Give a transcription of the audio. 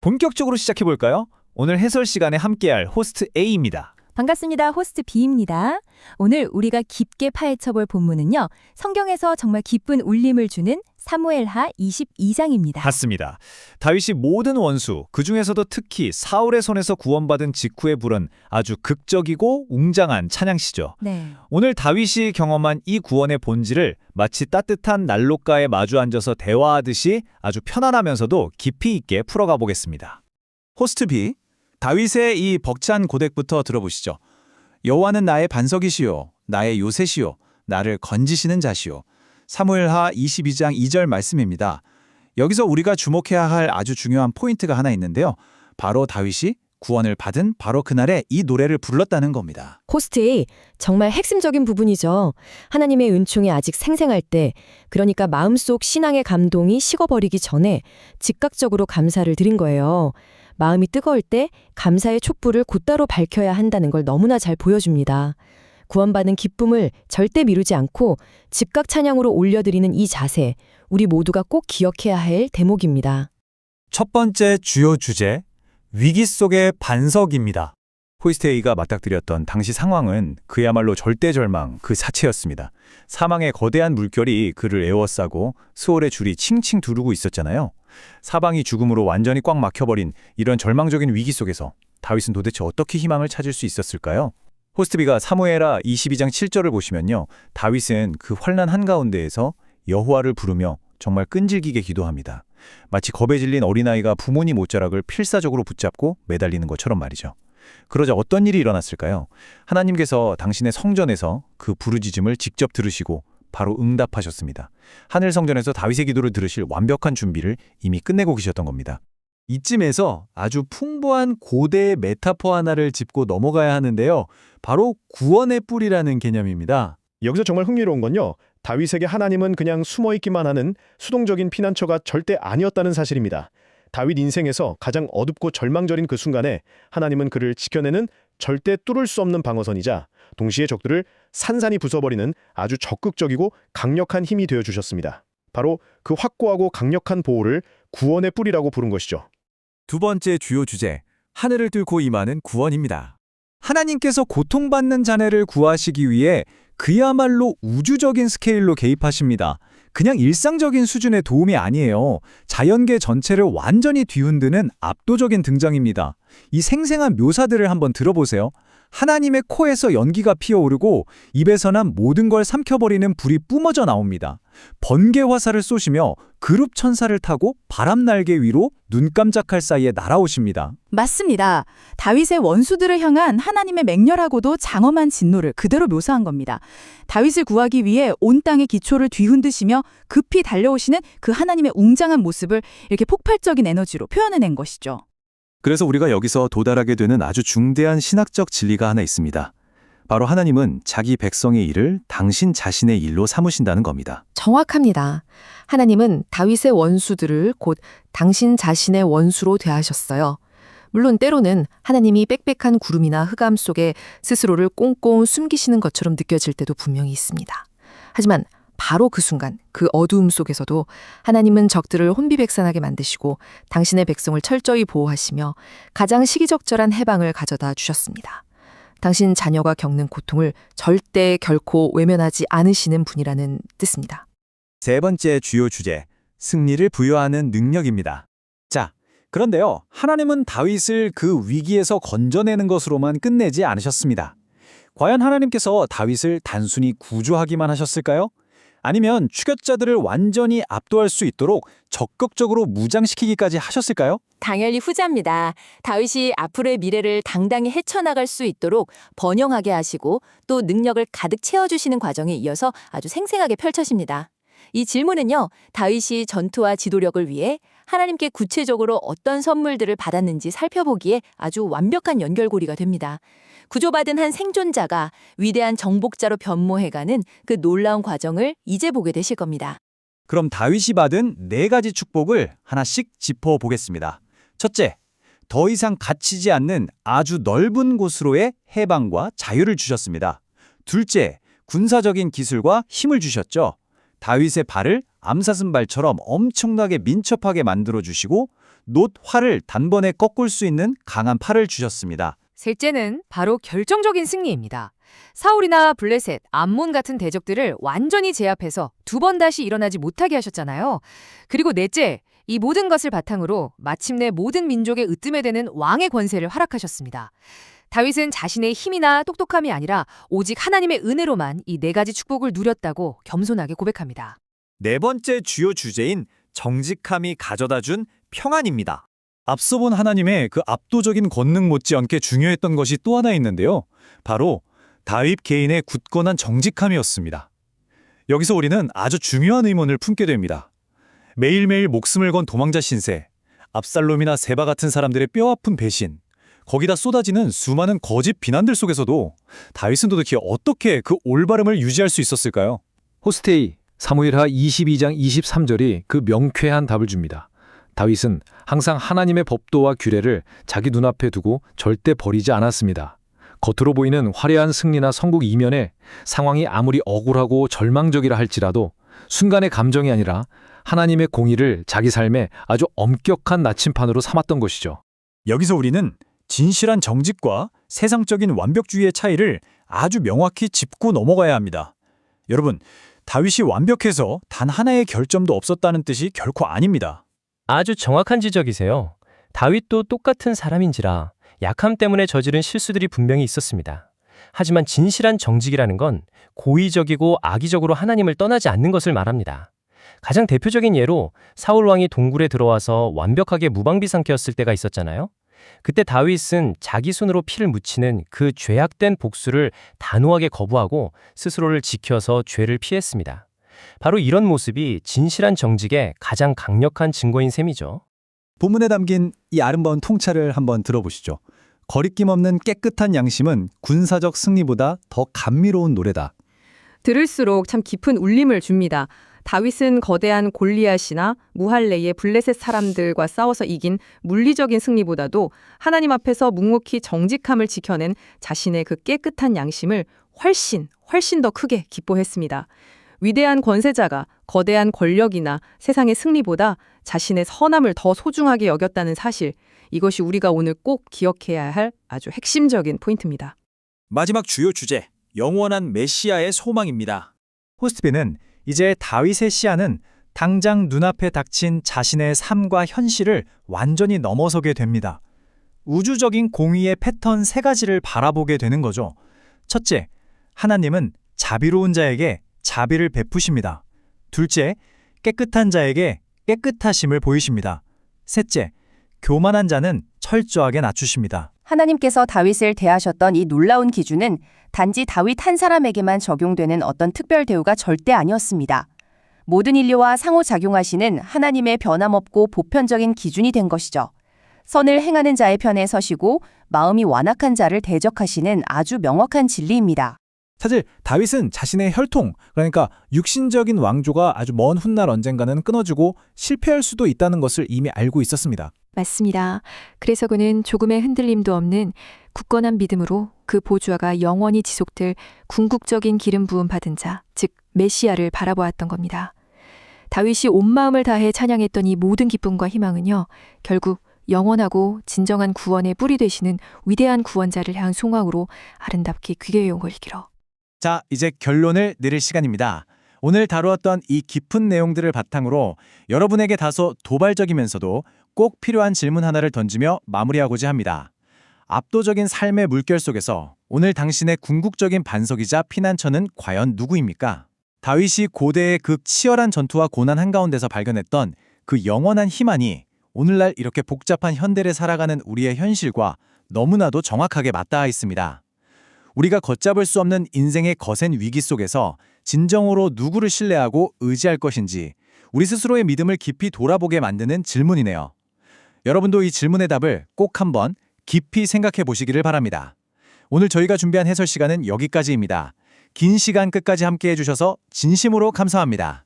본격적으로 시작해볼까요? 오늘 해설 시간에 함께할 호스트 A입니다. 반갑습니다. 호스트 B입니다. 오늘 우리가 깊게 파헤쳐볼 본문은요. 성경에서 정말 기쁜 울림을 주는 사무엘하 22장입니다. 맞습니다. 다윗이 모든 원수, 그중에서도 특히 사울의 손에서 구원받은 직후에 부른 아주 극적이고 웅장한 찬양시죠. 네. 오늘 다윗이 경험한 이 구원의 본질을 마치 따뜻한 난로가에 마주 앉아서 대화하듯이 아주 편안하면서도 깊이 있게 풀어가 보겠습니다. 호스트 B, 다윗의 이 벅찬 고백부터 들어보시죠. 여호와는 나의 반석이시요, 나의 요새시요, 나를 건지시는 자시요. 사무엘하 22장 2절 말씀입니다. 여기서 우리가 주목해야 할 아주 중요한 포인트가 하나 있는데요. 바로 다윗이 구원을 받은 바로 그날에 이 노래를 불렀다는 겁니다. 호스트 A, 정말 핵심적인 부분이죠. 하나님의 은총이 아직 생생할 때, 그러니까 마음속 신앙의 감동이 식어버리기 전에 즉각적으로 감사를 드린 거예요. 마음이 뜨거울 때 감사의 촛불을 곧바로 밝혀야 한다는 걸 너무나 잘 보여줍니다. 구원받은 기쁨을 절대 미루지 않고 즉각 찬양으로 올려드리는 이 자세, 우리 모두가 꼭 기억해야 할 대목입니다. 첫 번째 주요 주제, 위기 속의 반석입니다. 호스트 A가 맞닥뜨렸던 당시 상황은 그야말로 절대절망 그 자체였습니다. 사망의 거대한 물결이 그를 에워싸고 수월의 줄이 칭칭 두르고 있었잖아요. 사방이 죽음으로 완전히 꽉 막혀버린 이런 절망적인 위기 속에서 다윗은 도대체 어떻게 희망을 찾을 수 있었을까요? 호스트비가 사무엘하 22장 7절을 보시면요. 다윗은 그 환난 한가운데에서 여호와를 부르며 정말 끈질기게 기도합니다. 마치 겁에 질린 어린아이가 부모님 옷자락을 필사적으로 붙잡고 매달리는 것처럼 말이죠. 그러자 어떤 일이 일어났을까요? 하나님께서 당신의 성전에서 그 부르짖음을 직접 들으시고 바로 응답하셨습니다. 하늘 성전에서 다윗의 기도를 들으실 완벽한 준비를 이미 끝내고 계셨던 겁니다. 이쯤에서 아주 풍부한 고대의 메타포 하나를 짚고 넘어가야 하는데요. 바로 구원의 뿔이라는 개념입니다. 여기서 정말 흥미로운 건요. 다윗에게 하나님은 그냥 숨어있기만 하는 수동적인 피난처가 절대 아니었다는 사실입니다. 다윗 인생에서 가장 어둡고 절망적인 그 순간에 하나님은 그를 지켜내는 절대 뚫을 수 없는 방어선이자 동시에 적들을 산산이 부숴버리는 아주 적극적이고 강력한 힘이 되어주셨습니다. 바로 그 확고하고 강력한 보호를 구원의 뿔이라고 부른 것이죠. 두 번째 주요 주제, 하늘을 뚫고 임하는 구원입니다. 하나님께서 고통받는 자네를 구하시기 위해 그야말로 우주적인 스케일로 개입하십니다. 그냥 일상적인 수준의 도움이 아니에요. 자연계 전체를 완전히 뒤흔드는 압도적인 등장입니다. 이 생생한 묘사들을 한번 들어보세요. 하나님의 코에서 연기가 피어오르고 입에서 난 모든 걸 삼켜버리는 불이 뿜어져 나옵니다. 번개 화살을 쏘시며 그룹 천사를 타고 바람 날개 위로 눈 깜짝할 사이에 날아오십니다. 맞습니다. 다윗의 원수들을 향한 하나님의 맹렬하고도 장엄한 진노를 그대로 묘사한 겁니다. 다윗을 구하기 위해 온 땅의 기초를 뒤흔드시며 급히 달려오시는 그 하나님의 웅장한 모습을 이렇게 폭발적인 에너지로 표현해낸 것이죠. 그래서 우리가 여기서 도달하게 되는 아주 중대한 신학적 진리가 하나 있습니다. 바로 하나님은 자기 백성의 일을 당신 자신의 일로 삼으신다는 겁니다. 정확합니다. 하나님은 다윗의 원수들을 곧 당신 자신의 원수로 대하셨어요. 물론 때로는 하나님이 빽빽한 구름이나 흑암 속에 스스로를 꽁꽁 숨기시는 것처럼 느껴질 때도 분명히 있습니다. 하지만 바로 그 순간, 그 어두움 속에서도 하나님은 적들을 혼비백산하게 만드시고 당신의 백성을 철저히 보호하시며 가장 시기적절한 해방을 가져다 주셨습니다. 당신 자녀가 겪는 고통을 절대 결코 외면하지 않으시는 분이라는 뜻입니다. 세 번째 주요 주제, 승리를 부여하는 능력입니다. 자, 그런데요. 하나님은 다윗을 그 위기에서 건져내는 것으로만 끝내지 않으셨습니다. 과연 하나님께서 다윗을 단순히 구조하기만 하셨을까요? 아니면 추격자들을 완전히 압도할 수 있도록 적극적으로 무장시키기까지 하셨을까요? 당연히 후자입니다. 다윗이 앞으로의 미래를 당당히 헤쳐나갈 수 있도록 번영하게 하시고 또 능력을 가득 채워주시는 과정에 이어서 아주 생생하게 펼쳐집니다. 이 질문은요, 다윗이 전투와 지도력을 위해 하나님께 구체적으로 어떤 선물들을 받았는지 살펴보기에 아주 완벽한 연결고리가 됩니다. 구조받은 한 생존자가 위대한 정복자로 변모해가는 그 놀라운 과정을 이제 보게 되실 겁니다. 그럼 다윗이 받은 네 가지 축복을 하나씩 짚어보겠습니다. 첫째, 더 이상 갇히지 않는 아주 넓은 곳으로의 해방과 자유를 주셨습니다. 둘째, 군사적인 기술과 힘을 주셨죠. 다윗의 발을 암사슴발처럼 엄청나게 민첩하게 만들어주시고 놋 활을 단번에 꺾을 수 있는 강한 팔을 주셨습니다. 셋째는 바로 결정적인 승리입니다. 사울이나 블레셋, 암몬 같은 대적들을 완전히 제압해서 두 번 다시 일어나지 못하게 하셨잖아요. 그리고 넷째, 이 모든 것을 바탕으로 마침내 모든 민족의 으뜸에 되는 왕의 권세를 허락하셨습니다. 다윗은 자신의 힘이나 똑똑함이 아니라 오직 하나님의 은혜로만 이 네 가지 축복을 누렸다고 겸손하게 고백합니다. 네 번째 주요 주제인 정직함이 가져다준 평안입니다. 앞서 본 하나님의 그 압도적인 권능 못지않게 중요했던 것이 또 하나 있는데요. 바로 다윗 개인의 굳건한 정직함이었습니다. 여기서 우리는 아주 중요한 의문을 품게 됩니다. 매일매일 목숨을 건 도망자 신세, 압살롬이나 세바 같은 사람들의 뼈아픈 배신, 거기다 쏟아지는 수많은 거짓 비난들 속에서도 다윗은 도대체 어떻게 그 올바름을 유지할 수 있었을까요? 호스테이 사무엘하 22장 23절이 그 명쾌한 답을 줍니다. 다윗은 항상 하나님의 법도와 규례를 자기 눈앞에 두고 절대 버리지 않았습니다. 겉으로 보이는 화려한 승리나 성국 이면에 상황이 아무리 억울하고 절망적이라 할지라도 순간의 감정이 아니라 하나님의 공의를 자기 삶에 아주 엄격한 나침판으로 삼았던 것이죠. 여기서 우리는 진실한 정직과 세상적인 완벽주의의 차이를 아주 명확히 짚고 넘어가야 합니다. 여러분, 다윗이 완벽해서 단 하나의 결점도 없었다는 뜻이 결코 아닙니다. 아주 정확한 지적이세요. 다윗도 똑같은 사람인지라 약함 때문에 저지른 실수들이 분명히 있었습니다. 하지만 진실한 정직이라는 건 고의적이고 악의적으로 하나님을 떠나지 않는 것을 말합니다. 가장 대표적인 예로 사울 왕이 동굴에 들어와서 완벽하게 무방비 상태였을 때가 있었잖아요. 그때 다윗은 자기 손으로 피를 묻히는 그 죄악된 복수를 단호하게 거부하고 스스로를 지켜서 죄를 피했습니다. 바로 이런 모습이 진실한 정직의 가장 강력한 증거인 셈이죠. 본문에 담긴 이 아름다운 통찰을 한번 들어보시죠. 거리낌 없는 깨끗한 양심은 군사적 승리보다 더 감미로운 노래다. 들을수록 참 깊은 울림을 줍니다. 다윗은 거대한 골리앗이나 무할레의 블레셋 사람들과 싸워서 이긴 물리적인 승리보다도 하나님 앞에서 묵묵히 정직함을 지켜낸 자신의 그 깨끗한 양심을 훨씬 더 크게 기뻐했습니다. 위대한 권세자가 거대한 권력이나 세상의 승리보다 자신의 선함을 더 소중하게 여겼다는 사실, 이것이 우리가 오늘 꼭 기억해야 할 아주 핵심적인 포인트입니다. 마지막 주요 주제, 영원한 메시아의 소망입니다. 호스트비는 이제 다윗의 시야는 당장 눈앞에 닥친 자신의 삶과 현실을 완전히 넘어서게 됩니다. 우주적인 공의의 패턴 세 가지를 바라보게 되는 거죠. 첫째, 하나님은 자비로운 자에게 자비를 베푸십니다. 둘째, 깨끗한 자에게 깨끗하심을 보이십니다. 셋째, 교만한 자는 철저하게 낮추십니다. 하나님께서 다윗을 대하셨던 이 놀라운 기준은 단지 다윗 한 사람에게만 적용되는 어떤 특별 대우가 절대 아니었습니다. 모든 인류와 상호작용하시는 하나님의 변함없고 보편적인 기준이 된 것이죠. 선을 행하는 자의 편에 서시고 마음이 완악한 자를 대적하시는 아주 명확한 진리입니다. 사실 다윗은 자신의 혈통, 그러니까 육신적인 왕조가 아주 먼 훗날 언젠가는 끊어지고 실패할 수도 있다는 것을 이미 알고 있었습니다. 맞습니다. 그래서 그는 조금의 흔들림도 없는 굳건한 믿음으로 그 보좌가 영원히 지속될 궁극적인 기름 부음 받은 자, 즉 메시아를 바라보았던 겁니다. 다윗이 온 마음을 다해 찬양했던 이 모든 기쁨과 희망은요, 결국 영원하고 진정한 구원의 뿌리 되시는 위대한 구원자를 향한 소망으로 아름답게 귀게 온 걸기로. 자, 이제 결론을 내릴 시간입니다. 오늘 다루었던 이 깊은 내용들을 바탕으로 여러분에게 다소 도발적이면서도 꼭 필요한 질문 하나를 던지며 마무리하고자 합니다. 압도적인 삶의 물결 속에서 오늘 당신의 궁극적인 반석이자 피난처는 과연 누구입니까? 다윗이 고대의 그 치열한 전투와 고난 한가운데서 발견했던 그 영원한 희망이 오늘날 이렇게 복잡한 현대를 살아가는 우리의 현실과 너무나도 정확하게 맞닿아 있습니다. 우리가 걷잡을 수 없는 인생의 거센 위기 속에서 진정으로 누구를 신뢰하고 의지할 것인지 우리 스스로의 믿음을 깊이 돌아보게 만드는 질문이네요. 여러분도 이 질문의 답을 꼭 한번 깊이 생각해 보시기를 바랍니다. 오늘 저희가 준비한 해설 시간은 여기까지입니다. 긴 시간 끝까지 함께 해주셔서 진심으로 감사합니다.